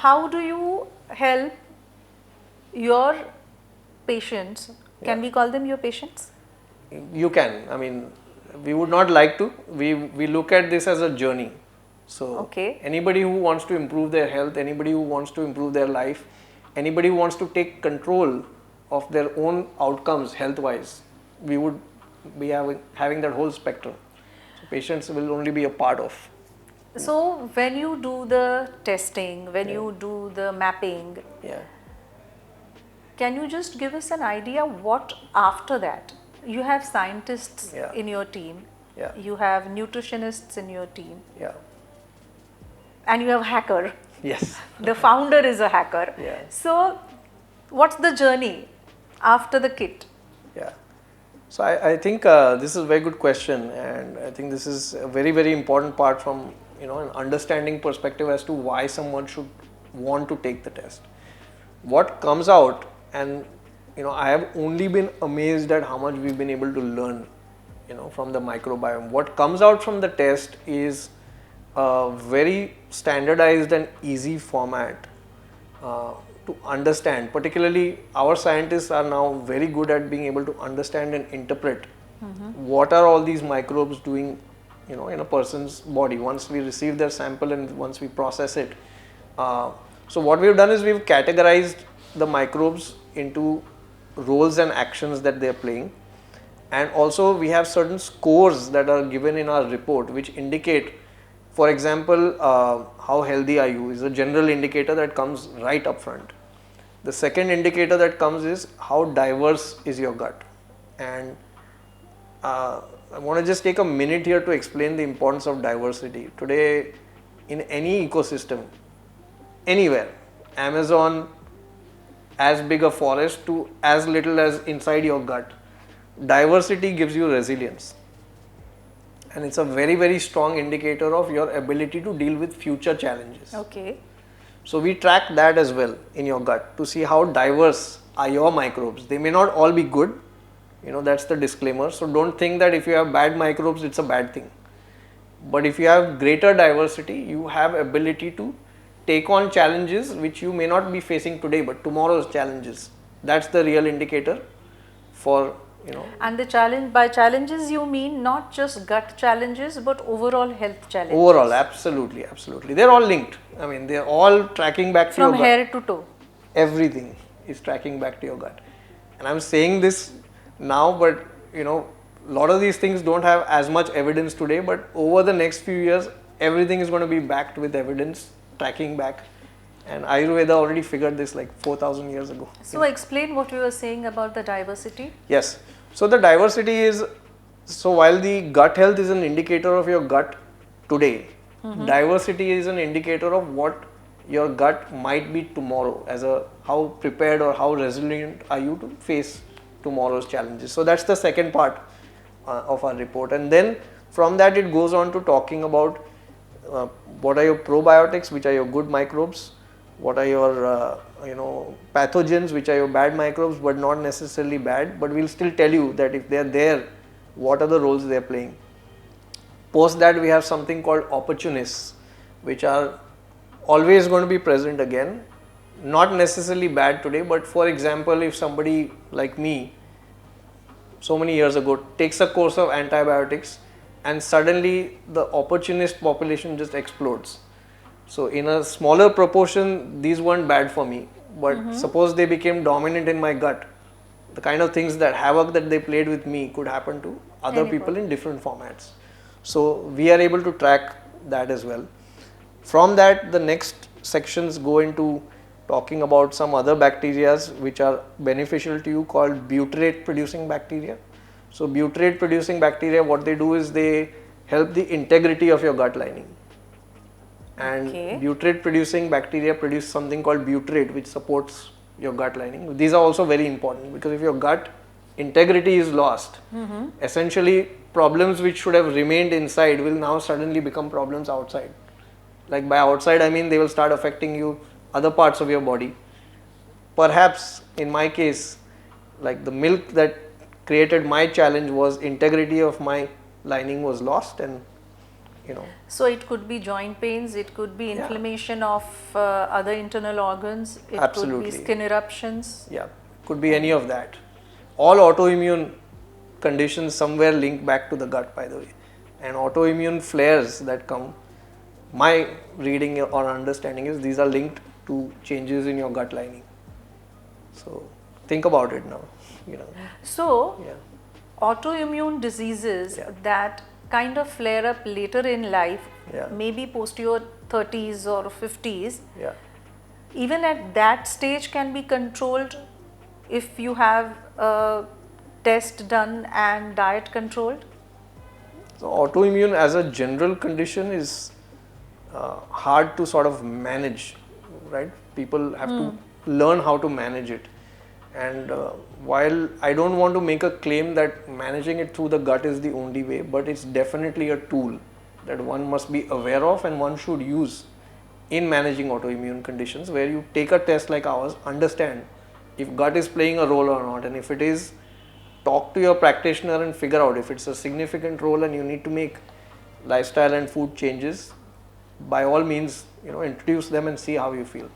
how do you help your patients? Can we call them your patients? You can. I mean, we would not like to. We look at this as a journey. So anybody who wants to improve their health, anybody who wants to improve their life, anybody who wants to take control of their own outcomes health-wise, we would be having that whole spectrum. So patients will only be a part of. So when you do the testing, when you do the mapping, can you just give us an idea what after that? You have scientists in your team, you have nutritionists in your team, and you have a hacker. Yes. The founder is a hacker. So what's the journey after the kit? So I think this is a very good question, and I think this is a very, very important part from an understanding perspective as to why someone should want to take the test. What comes out, and I have only been amazed at how much we've been able to learn from the microbiome. What comes out from the test is a very standardized and easy format to understand. Particularly our scientists are now very good at being able to understand and interpret what are all these microbes doing in a person's body once we receive their sample and once we process it. So what we've done is we've categorized the microbes into roles and actions that they are playing, and also we have certain scores that are given in our report which indicate, for example, how healthy are you is a general indicator that comes right up front. The second indicator that comes is how diverse is your gut, and I want to just take a minute here to explain the importance of diversity. Today in any ecosystem, anywhere, Amazon, as big a forest to as little as inside your gut, diversity gives you resilience, and it's a very, very strong indicator of your ability to deal with future challenges. So we track that as well in your gut to see how diverse are your microbes. They may not all be good, that's the disclaimer. So don't think that if you have bad microbes it's a bad thing, but if you have greater diversity, you have ability to take on challenges which you may not be facing today but tomorrow's challenges. That's the real indicator for And the challenge, by challenges you mean not just gut challenges but overall health challenges. Overall, absolutely, absolutely. They're all linked. I mean, they're all tracking back to your gut. From hair to toe. Everything is tracking back to your gut. And I'm saying this now, but a lot of these things don't have as much evidence today, but over the next few years, everything is going to be backed with evidence, tracking back. And Ayurveda already figured this like 4,000 years ago. So explain what you were saying about the diversity. Yes. So the diversity is, so while the gut health is an indicator of your gut today, diversity is an indicator of what your gut might be tomorrow, as how prepared or how resilient are you to face tomorrow's challenges. So that's the second part of our report, and then from that it goes on to talking about what are your probiotics, which are your good microbes, what are your pathogens, which are your bad microbes but not necessarily bad, but we'll still tell you that if they're there, what are the roles they're playing. Post that we have something called opportunists, which are always going to be present again, not necessarily bad today, but for example, if somebody like me so many years ago takes a course of antibiotics and suddenly the opportunist population just explodes. So in a smaller proportion, these weren't bad for me, but suppose they became dominant in my gut, the kind of things that havoc that they played with me could happen to other people in different formats. So we are able to track that as well. From that, the next sections go into talking about some other bacteria which are beneficial to you, called butyrate producing bacteria. So butyrate producing bacteria, what they do is they help the integrity of your gut lining. And butyrate producing bacteria produce something called butyrate, which supports your gut lining. These are also very important, because if your gut integrity is lost, essentially problems which should have remained inside will now suddenly become problems outside. Like by outside I mean they will start affecting you other parts of your body. Perhaps in my case, like the milk that created my challenge was integrity of my lining was lost, and So it could be joint pains, it could be inflammation of other internal organs, it Absolutely. could be skin eruptions. Yeah, could be any of that. All autoimmune conditions somewhere link back to the gut, by the way. And autoimmune flares that come, my reading or understanding is these are linked to changes in your gut lining. So think about it now. So autoimmune diseases that kind of flare up later in life, maybe post your 30s or 50s, even at that stage can be controlled if you have a test done and diet controlled? So autoimmune as a general condition is hard to sort of manage, right? People have to learn how to manage it. And while I don't want to make a claim that managing it through the gut is the only way, but it's definitely a tool that one must be aware of and one should use in managing autoimmune conditions, where you take a test like ours, understand if gut is playing a role or not, and if it is, talk to your practitioner and figure out if it's a significant role and you need to make lifestyle and food changes. By all means, introduce them and see how you feel.